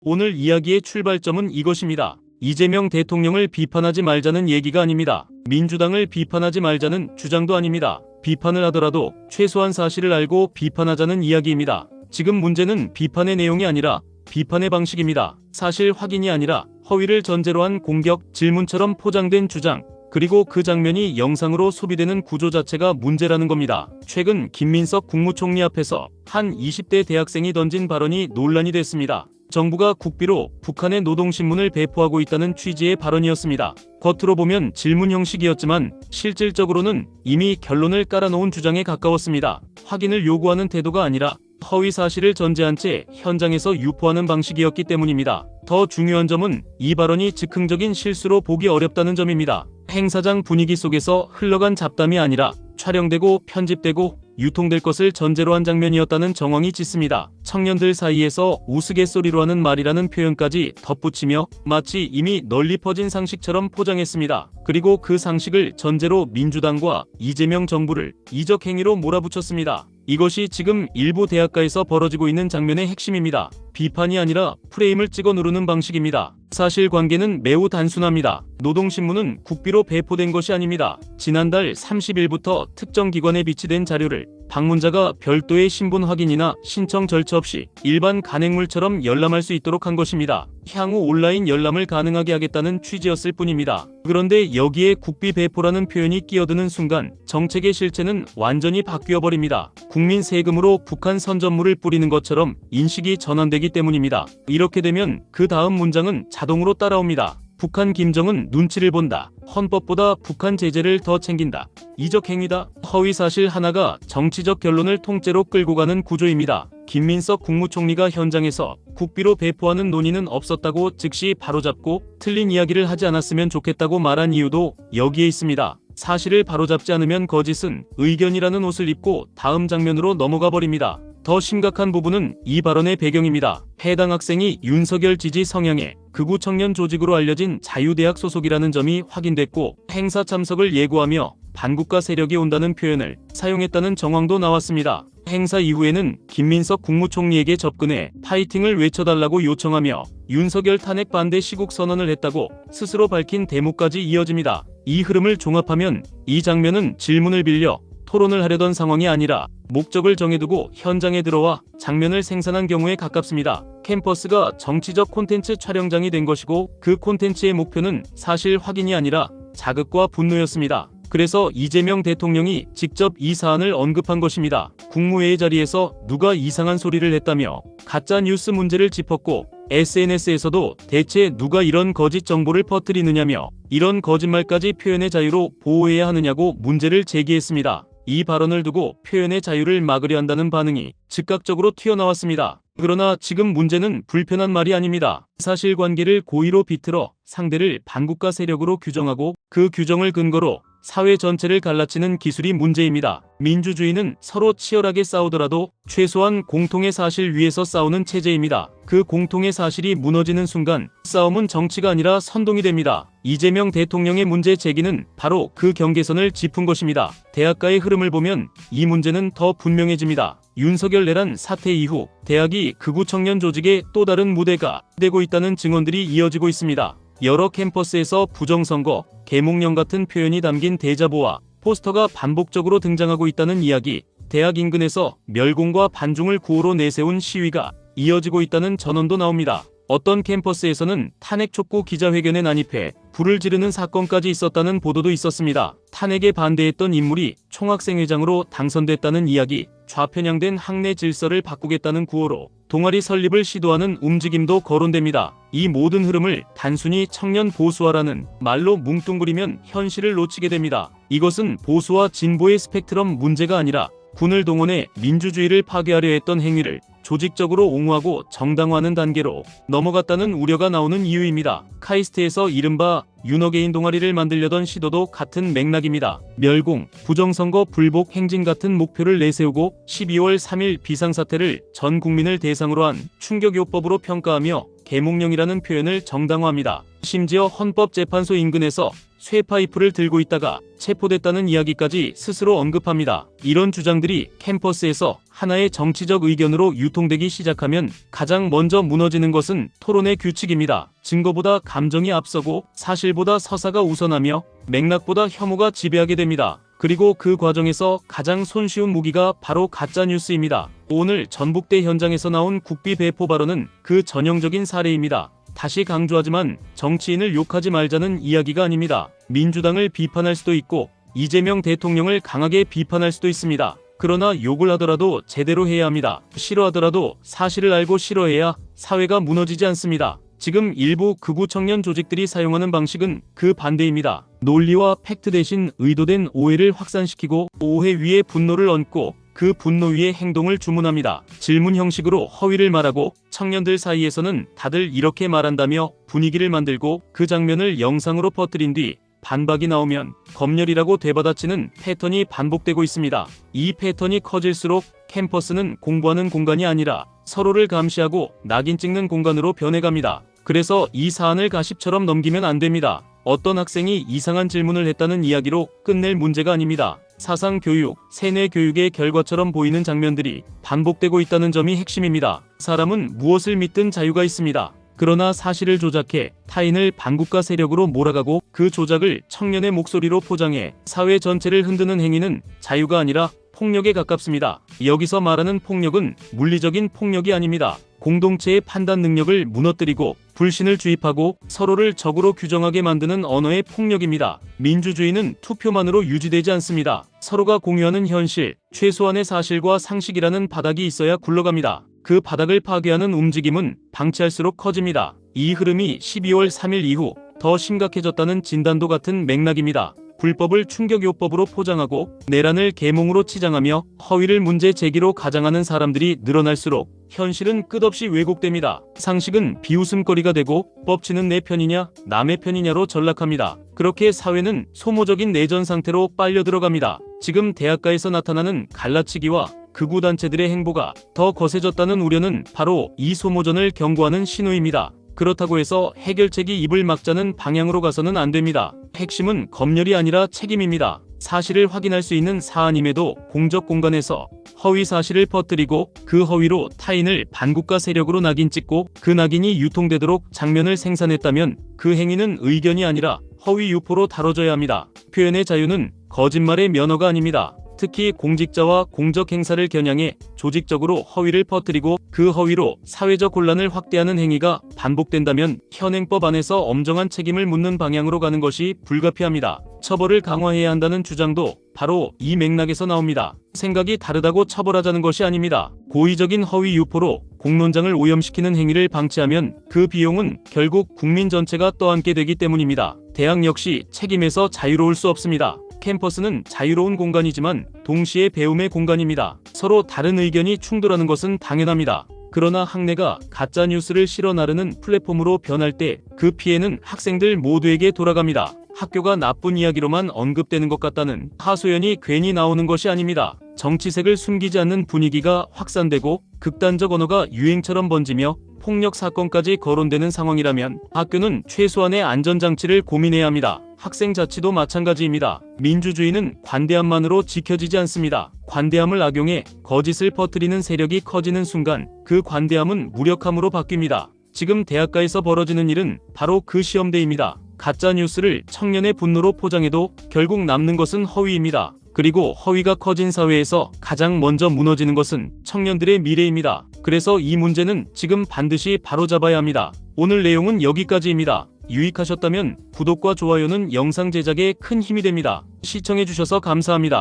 오늘 이야기의 출발점은 이것입니다. 이재명 대통령을 비판하지 말자는 얘기가 아닙니다. 민주당을 비판하지 말자는 주장도 아닙니다. 비판을 하더라도 최소한 사실을 알고 비판하자는 이야기입니다. 지금 문제는 비판의 내용이 아니라 비판의 방식입니다. 사실 확인이 아니라 허위를 전제로 한 공격, 질문처럼 포장된 주장, 그리고 그 장면이 영상으로 소비되는 구조 자체가 문제라는 겁니다. 최근 김민석 국무총리 앞에서 한 20대 대학생이 던진 발언이 논란이 됐습니다. 정부가 국비로 북한의 노동신문을 배포하고 있다는 취지의 발언이었습니다. 겉으로 보면 질문 형식이었지만 실질적으로는 이미 결론을 깔아놓은 주장에 가까웠습니다. 확인을 요구하는 태도가 아니라 허위 사실을 전제한 채 현장에서 유포하는 방식이었기 때문입니다. 더 중요한 점은 이 발언이 즉흥적인 실수로 보기 어렵다는 점입니다. 행사장 분위기 속에서 흘러간 잡담이 아니라 촬영되고 편집되고 유통될 것을 전제로 한 장면이었다는 정황이 짙습니다. 청년들 사이에서 우스갯소리로 하는 말이라는 표현까지 덧붙이며 마치 이미 널리 퍼진 상식처럼 포장했습니다. 그리고 그 상식을 전제로 민주당과 이재명 정부를 이적 행위로 몰아붙였습니다. 이것이 지금 일부 대학가에서 벌어지고 있는 장면의 핵심입니다. 비판이 아니라 프레임을 찍어 누르는 방식입니다. 사실관계는 매우 단순합니다. 노동신문은 국비로 배포된 것이 아닙니다. 지난달 30일부터 특정 기관에 비치된 자료를 방문자가 별도의 신분 확인이나 신청 절차 없이 일반 간행물처럼 열람할 수 있도록 한 것입니다. 향후 온라인 열람을 가능하게 하겠다는 취지였을 뿐입니다. 그런데 여기에 국비 배포라는 표현이 끼어드는 순간 정책의 실체는 완전히 바뀌어버립니다. 국민 세금으로 북한 선전물을 뿌리는 것처럼 인식이 전환되기 때문입니다. 이렇게 되면 그 다음 문장은 자동으로 따라옵니다. 북한 김정은 눈치를 본다. 헌법보다 북한 제재를 더 챙긴다. 이적 행위다. 허위 사실 하나가 정치적 결론을 통째로 끌고 가는 구조입니다. 김민석 국무총리가 현장에서 국비로 배포하는 논의는 없었다고 즉시 바로잡고 틀린 이야기를 하지 않았으면 좋겠다고 말한 이유도 여기에 있습니다. 사실을 바로잡지 않으면 거짓은 의견이라는 옷을 입고 다음 장면으로 넘어가 버립니다. 더 심각한 부분은 이 발언의 배경입니다. 해당 학생이 윤석열 지지 성향의 극우 청년 조직으로 알려진 자유대학 소속이라는 점이 확인됐고 행사 참석을 예고하며 반국가 세력이 온다는 표현을 사용했다는 정황도 나왔습니다. 행사 이후에는 김민석 국무총리에게 접근해 파이팅을 외쳐달라고 요청하며 윤석열 탄핵 반대 시국 선언을 했다고 스스로 밝힌 대목까지 이어집니다. 이 흐름을 종합하면 이 장면은 질문을 빌려 토론을 하려던 상황이 아니라 목적을 정해두고 현장에 들어와 장면을 생산한 경우에 가깝습니다. 캠퍼스가 정치적 콘텐츠 촬영장이 된 것이고 그 콘텐츠의 목표는 사실 확인이 아니라 자극과 분노였습니다. 그래서 이재명 대통령이 직접 이 사안을 언급한 것입니다. 국무회의 자리에서 누가 이상한 소리를 했다며 가짜 뉴스 문제를 짚었고 SNS에서도 대체 누가 이런 거짓 정보를 퍼뜨리느냐며 이런 거짓말까지 표현의 자유로 보호해야 하느냐고 문제를 제기했습니다. 이 발언을 두고 표현의 자유를 막으려 한다는 반응이 즉각적으로 튀어나왔습니다. 그러나 지금 문제는 불편한 말이 아닙니다. 사실관계를 고의로 비틀어 상대를 반국가 세력으로 규정하고 그 규정을 근거로 사회 전체를 갈라치는 기술이 문제입니다. 민주주의는 서로 치열하게 싸우더라도 최소한 공통의 사실 위에서 싸우는 체제입니다. 그 공통의 사실이 무너지는 순간 싸움은 정치가 아니라 선동이 됩니다. 이재명 대통령의 문제 제기는 바로 그 경계선을 짚은 것입니다. 대학가의 흐름을 보면 이 문제는 더 분명해집니다. 윤석열 내란 사태 이후 대학이 극우 청년 조직의 또 다른 무대가 되고 있다는 증언들이 이어지고 있습니다. 여러 캠퍼스에서 부정선거, 계몽령 같은 표현이 담긴 대자보와 포스터가 반복적으로 등장하고 있다는 이야기, 대학 인근에서 멸공과 반중을 구호로 내세운 시위가 이어지고 있다는 전언도 나옵니다. 어떤 캠퍼스에서는 탄핵 촉구 기자회견에 난입해 불을 지르는 사건까지 있었다는 보도도 있었습니다. 탄핵에 반대했던 인물이 총학생회장으로 당선됐다는 이야기, 좌편향된 학내 질서를 바꾸겠다는 구호로 동아리 설립을 시도하는 움직임도 거론됩니다. 이 모든 흐름을 단순히 청년 보수화라는 말로 뭉뚱그리면 현실을 놓치게 됩니다. 이것은 보수와 진보의 스펙트럼 문제가 아니라 군을 동원해 민주주의를 파괴하려 했던 행위를 조직적으로 옹호하고 정당화하는 단계로 넘어갔다는 우려가 나오는 이유입니다. 카이스트에서 이른바 윤어게인 동아리를 만들려던 시도도 같은 맥락입니다. 멸공, 부정선거 불복 행진 같은 목표를 내세우고 12월 3일 비상사태를 전 국민을 대상으로 한 충격요법으로 평가하며 계몽령이라는 표현을 정당화합니다. 심지어 헌법재판소 인근에서 쇠파이프를 들고 있다가 체포됐다는 이야기까지 스스로 언급합니다. 이런 주장들이 캠퍼스에서 하나의 정치적 의견으로 유통되기 시작하면 가장 먼저 무너지는 것은 토론의 규칙입니다. 증거보다 감정이 앞서고 사실보다 서사가 우선하며 맥락보다 혐오가 지배하게 됩니다. 그리고 그 과정에서 가장 손쉬운 무기가 바로 가짜뉴스입니다. 오늘 전북대 현장에서 나온 국비 배포 발언은 그 전형적인 사례입니다. 다시 강조하지만 정치인을 욕하지 말자는 이야기가 아닙니다. 민주당을 비판할 수도 있고 이재명 대통령을 강하게 비판할 수도 있습니다. 그러나 욕을 하더라도 제대로 해야 합니다. 싫어하더라도 사실을 알고 싫어해야 사회가 무너지지 않습니다. 지금 일부 극우 청년 조직들이 사용하는 방식은 그 반대입니다. 논리와 팩트 대신 의도된 오해를 확산시키고 오해 위에 분노를 얹고 그 분노 위에 행동을 주문합니다. 질문 형식으로 허위를 말하고 청년들 사이에서는 다들 이렇게 말한다며 분위기를 만들고 그 장면을 영상으로 퍼뜨린 뒤 반박이 나오면 검열이라고 되받아치는 패턴이 반복되고 있습니다. 이 패턴이 커질수록 캠퍼스는 공부하는 공간이 아니라 서로를 감시하고 낙인 찍는 공간으로 변해갑니다. 그래서 이 사안을 가십처럼 넘기면 안 됩니다. 어떤 학생이 이상한 질문을 했다는 이야기로 끝낼 문제가 아닙니다. 사상교육, 세뇌교육의 결과처럼 보이는 장면들이 반복되고 있다는 점이 핵심입니다. 사람은 무엇을 믿든 자유가 있습니다. 그러나 사실을 조작해 타인을 반국가 세력으로 몰아가고 그 조작을 청년의 목소리로 포장해 사회 전체를 흔드는 행위는 자유가 아니라 폭력에 가깝습니다. 여기서 말하는 폭력은 물리적인 폭력이 아닙니다. 공동체의 판단 능력을 무너뜨리고 불신을 주입하고 서로를 적으로 규정하게 만드는 언어의 폭력입니다. 민주주의는 투표만으로 유지되지 않습니다. 서로가 공유하는 현실, 최소한의 사실과 상식이라는 바닥이 있어야 굴러갑니다. 그 바닥을 파괴하는 움직임은 방치할수록 커집니다. 이 흐름이 12월 3일 이후 더 심각해졌다는 진단도 같은 맥락입니다. 불법을 충격요법으로 포장하고 내란을 계몽으로 치장하며 허위를 문제 제기로 가장하는 사람들이 늘어날수록 현실은 끝없이 왜곡됩니다. 상식은 비웃음거리가 되고 법치는 내 편이냐 남의 편이냐로 전락합니다. 그렇게 사회는 소모적인 내전 상태로 빨려 들어갑니다. 지금 대학가에서 나타나는 갈라치기와 극우 단체들의 행보가 더 거세졌다는 우려는 바로 이 소모전을 경고하는 신호입니다. 그렇다고 해서 해결책이 입을 막자는 방향으로 가서는 안 됩니다. 핵심은 검열이 아니라 책임입니다. 사실을 확인할 수 있는 사안임에도 공적 공간에서 허위 사실을 퍼뜨리고 그 허위로 타인을 반국가 세력으로 낙인 찍고 그 낙인이 유통되도록 장면을 생산했다면 그 행위는 의견이 아니라 허위 유포로 다뤄져야 합니다. 표현의 자유는 거짓말의 면허가 아닙니다. 특히 공직자와 공적 행사를 겨냥해 조직적으로 허위를 퍼뜨리고 그 허위로 사회적 혼란을 확대하는 행위가 반복된다면 현행법 안에서 엄정한 책임을 묻는 방향으로 가는 것이 불가피합니다. 처벌을 강화해야 한다는 주장도 바로 이 맥락에서 나옵니다. 생각이 다르다고 처벌하자는 것이 아닙니다. 고의적인 허위 유포로 공론장을 오염시키는 행위를 방치하면 그 비용은 결국 국민 전체가 떠안게 되기 때문입니다. 대학 역시 책임에서 자유로울 수 없습니다. 캠퍼스는 자유로운 공간이지만 동시에 배움의 공간입니다. 서로 다른 의견이 충돌하는 것은 당연합니다. 그러나 학내가 가짜뉴스를 실어 나르는 플랫폼으로 변할 때 그 피해는 학생들 모두에게 돌아갑니다. 학교가 나쁜 이야기로만 언급되는 것 같다는 하소연이 괜히 나오는 것이 아닙니다. 정치색을 숨기지 않는 분위기가 확산되고 극단적 언어가 유행처럼 번지며 폭력 사건까지 거론되는 상황이라면 학교는 최소한의 안전장치를 고민해야 합니다. 학생 자치도 마찬가지입니다. 민주주의는 관대함만으로 지켜지지 않습니다. 관대함을 악용해 거짓을 퍼뜨리는 세력이 커지는 순간 그 관대함은 무력함으로 바뀝니다. 지금 대학가에서 벌어지는 일은 바로 그 시험대입니다. 가짜 뉴스를 청년의 분노로 포장해도 결국 남는 것은 허위입니다. 그리고 허위가 커진 사회에서 가장 먼저 무너지는 것은 청년들의 미래입니다. 그래서 이 문제는 지금 반드시 바로잡아야 합니다. 오늘 내용은 여기까지입니다. 유익하셨다면 구독과 좋아요는 영상 제작에 큰 힘이 됩니다. 시청해주셔서 감사합니다.